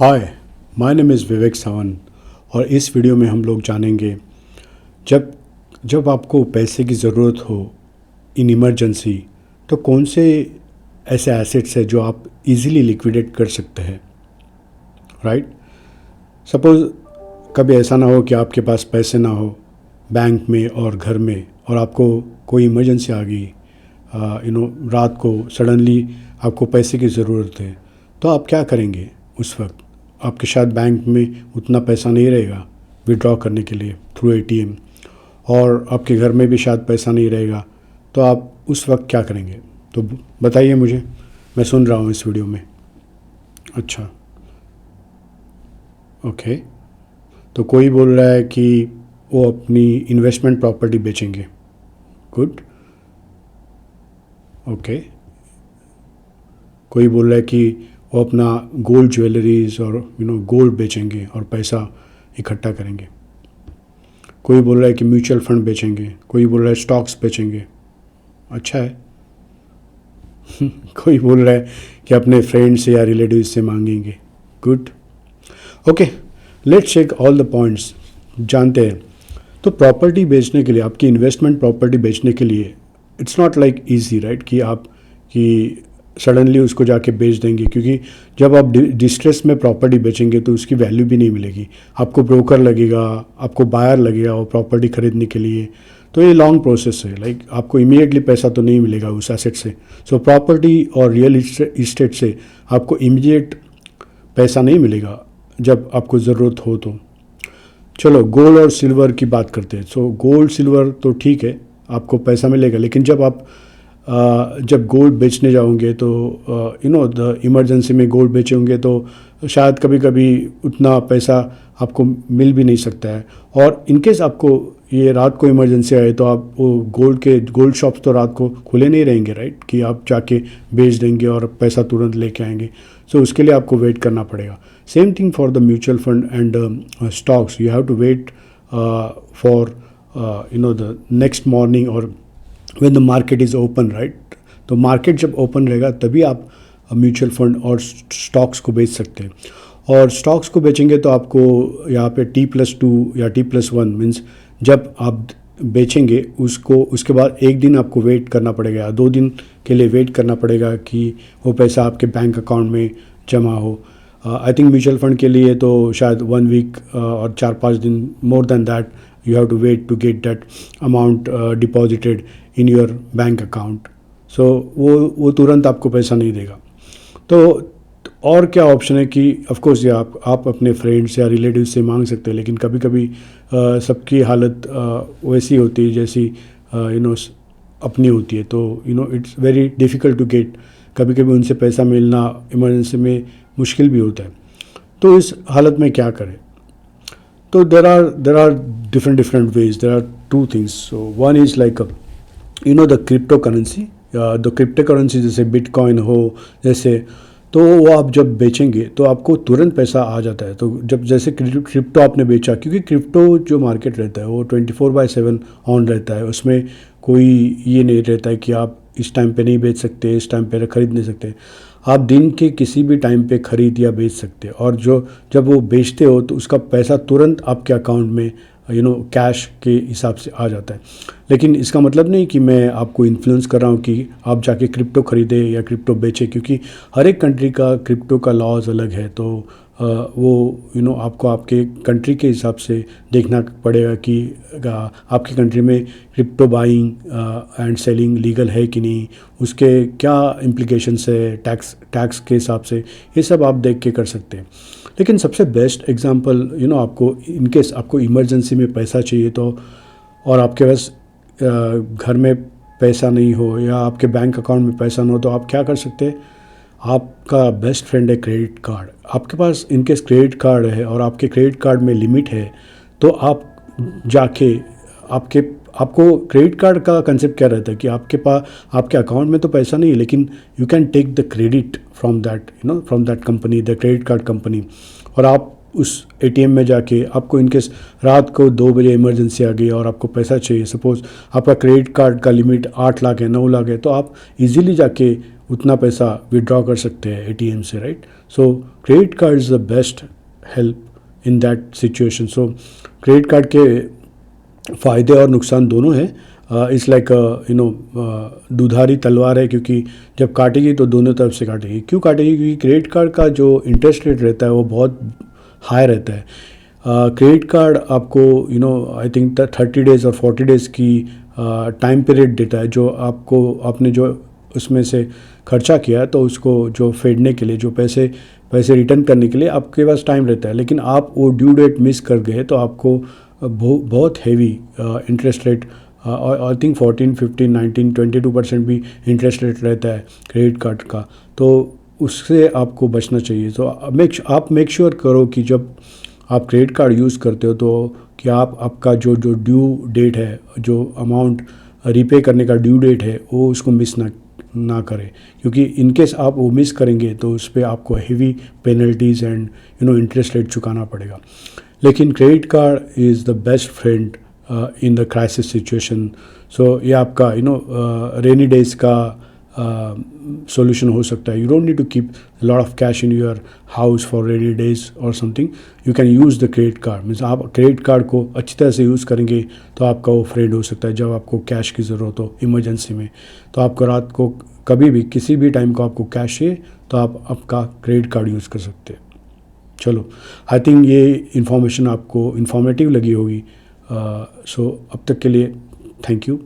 Hi, my name is विवेक सावन। और इस video में हम लोग जानेंगे जब जब आपको पैसे की ज़रूरत हो इन इमरजेंसी, तो कौन से ऐसे एसेट्स हैं जो आप इजीली लिक्विडेट कर सकते हैं। राइट। सपोज़ कभी ऐसा ना हो कि आपके पास पैसे ना हो बैंक में और घर में, और आपको कोई इमरजेंसी आ गई, रात को सडनली आपको पैसे की ज़रूरत है, तो आप क्या करेंगे उस वक्त। आपके शायद बैंक में उतना पैसा नहीं रहेगा विड्रॉ करने के लिए थ्रू एटीएम, और आपके घर में भी शायद पैसा नहीं रहेगा, तो आप उस वक्त क्या करेंगे। तो बताइए मुझे, मैं सुन रहा हूँ इस वीडियो में। अच्छा, ओके। तो कोई बोल रहा है कि वो अपनी इन्वेस्टमेंट प्रॉपर्टी बेचेंगे। गुड। ओके। कोई बोल रहा है कि वो अपना गोल्ड ज्वेलरीज और गोल्ड बेचेंगे और पैसा इकट्ठा करेंगे। कोई बोल रहा है कि म्यूचुअल फंड बेचेंगे, कोई बोल रहा है स्टॉक्स बेचेंगे। अच्छा है। कोई बोल रहा है कि अपने फ्रेंड से या रिलेटिव से मांगेंगे। Good. Okay, let's check all the points. जानते हैं। तो प्रॉपर्टी बेचने के लिए, आपकी इन्वेस्टमेंट प्रॉपर्टी बेचने के लिए, it's not like easy, right, कि सडनली उसको जाके बेच देंगे, क्योंकि जब आप डिस्ट्रेस में प्रॉपर्टी बेचेंगे तो उसकी वैल्यू भी नहीं मिलेगी। आपको ब्रोकर लगेगा, आपको बायर लगेगा वो प्रॉपर्टी खरीदने के लिए। तो ये लॉन्ग प्रोसेस है, लाइक आपको इमीडिएटली पैसा तो नहीं मिलेगा उस एसेट से। सो प्रॉपर्टी और रियल इस्टेट से आपको इमीडिएट पैसा नहीं मिलेगा जब आपको ज़रूरत हो। तो चलो गोल्ड और सिल्वर की बात करते हैं। सो गोल्ड सिल्वर तो ठीक है, आपको पैसा मिलेगा, लेकिन जब गोल्ड बेचने जाओगे तो द इमरजेंसी में गोल्ड बेचोगे तो शायद कभी कभी उतना पैसा आपको मिल भी नहीं सकता है। और इनकेस आपको ये रात को इमरजेंसी आए तो आप वो गोल्ड शॉप्स तो रात को खुले नहीं रहेंगे, राइट, कि आप जाके बेच देंगे और पैसा तुरंत लेके आएंगे। सो उसके लिए आपको वेट करना पड़ेगा। Same thing for the mutual fund and stocks, you have to wait for the next morning और when the market is open, right. तो मार्केट जब ओपन रहेगा तभी आप म्यूचुअल फंड और स्टॉक्स को बेच सकते हैं। और स्टॉक्स को बेचेंगे तो आपको यहाँ पे T+2 या T+1 मीन्स जब आप बेचेंगे उसके बाद एक दिन आपको वेट करना पड़ेगा या 2 दिन के लिए वेट करना पड़ेगा कि वो पैसा आपके बैंक अकाउंट में जमा हो। आई थिंक म्यूचुअल फंड के लिए तो शायद 1 वीक और 4-5 दिन, more than that you have to wait to get that amount deposited in your bank account. So वो तुरंत आपको पैसा नहीं देगा। तो और क्या ऑप्शन है कि ऑफ कोर्स ये आप अपने फ्रेंड्स या रिलेटिव से मांग सकते हैं, लेकिन कभी कभी सबकी हालत वैसी होती है जैसी अपनी होती है, तो it's very difficult to get. कभी कभी उनसे पैसा मिलना इमरजेंसी में मुश्किल भी होता है। तो इस हालत में क्या करें। So there are different ways. There are two things. So one is like the cryptocurrency. The cryptocurrency जैसे बिटकॉइन हो, जैसे तो वो आप जब बेचेंगे तो आपको तुरंत पैसा आ जाता है। तो जब जैसे क्रिप्टो आपने बेचा, क्योंकि क्रिप्टो जो मार्केट रहता है वो 24/7 ऑन रहता है, उसमें कोई ये नहीं रहता है कि आप इस टाइम पे नहीं बेच सकते, इस टाइम पे खरीद नहीं सकते। आप दिन के किसी भी टाइम पे खरीद या बेच सकते हैं, और जब वो बेचते हो तो उसका पैसा तुरंत आपके अकाउंट में कैश के हिसाब से आ जाता है। लेकिन इसका मतलब नहीं कि मैं आपको इन्फ्लुएंस कर रहा हूँ कि आप जाके क्रिप्टो खरीदें या क्रिप्टो बेचें, क्योंकि हर एक कंट्री का क्रिप्टो का लॉज अलग है। तो वो आपको आपके कंट्री के हिसाब से देखना पड़ेगा कि आपकी कंट्री में crypto buying and selling legal है कि नहीं, उसके क्या इम्प्लीकेशंस है टैक्स के हिसाब से, ये सब आप देख के कर सकते हैं। लेकिन सबसे बेस्ट एग्जांपल आपको इनकेस आपको इमरजेंसी में पैसा चाहिए तो, और आपके पास घर में पैसा नहीं हो या आपके बैंक अकाउंट में पैसा ना हो, तो आप क्या कर सकते हैं। आपका बेस्ट फ्रेंड है क्रेडिट कार्ड। आपके पास इनकेस क्रेडिट कार्ड है और आपके क्रेडिट कार्ड में लिमिट है, तो आप जाके आपको क्रेडिट कार्ड का कंसेप्ट क्या रहता है कि आपके अकाउंट में तो पैसा नहीं है, लेकिन you can take the credit from that company, the credit card company, और आप उस एटीएम में जाके आपको इनकेस रात को 2 बजे इमरजेंसी आ गई और आपको पैसा चाहिए, सपोज़ आपका क्रेडिट कार्ड का लिमिट 8 लाख है, 9 लाख है, तो आप इजीली जाके उतना पैसा विड्रॉ कर सकते हैं एटीएम से, right. So credit card is the best help in that situation. So credit card के फ़ायदे और नुकसान दोनों हैं। इट्स लाइक दुधारी तलवार है, क्योंकि जब काटेगी तो दोनों तरफ से काटेगी। क्यों काटेगी? क्योंकि क्रेडिट कार्ड का जो इंटरेस्ट रेट रहता है वो बहुत हाई रहता है। क्रेडिट कार्ड आपको आई थिंक 30 डेज़ और 40 डेज़ की टाइम पीरियड देता है, जो आपने जो उसमें से खर्चा किया है तो उसको जो फेडने के लिए, जो पैसे रिटर्न करने के लिए आपके पास टाइम रहता है। लेकिन आप वो ड्यू डेट मिस कर गए तो आपको बहुत heavy interest rate, I think 14, 15, 19, 22% भी इंटरेस्ट रेट रहता है क्रेडिट कार्ड का, तो उससे आपको बचना चाहिए। तो आप मेक श्योर करो कि जब आप क्रेडिट कार्ड यूज़ करते हो तो कि आपका जो ड्यू डेट है, जो अमाउंट रीपे करने का ड्यू डेट है, वो उसको मिस ना करें, क्योंकि इनकेस आप वो मिस करेंगे तो उस पर आपको heavy penalties and interest rate चुकाना पड़ेगा। लेकिन credit card is the best friend in the crisis situation. So ये आपका रेनी डेज का solution हो सकता है। You don't need to keep lot of cash in your house for rainy days और something, you can use the credit card. Means आप credit card को अच्छी तरह से यूज़ करेंगे तो आपका वो फ्रेंड हो सकता है। जब आपको कैश की ज़रूरत हो इमरजेंसी में, तो आपको रात को कभी भी किसी भी टाइम को आपको कैश चाहिए तो आप आपका क्रेडिट कार्ड यूज़ कर सकते हैं। चलो, आई थिंक ये इन्फॉर्मेशन आपको इन्फॉर्मेटिव लगी होगी। सो अब तक के लिए थैंक यू।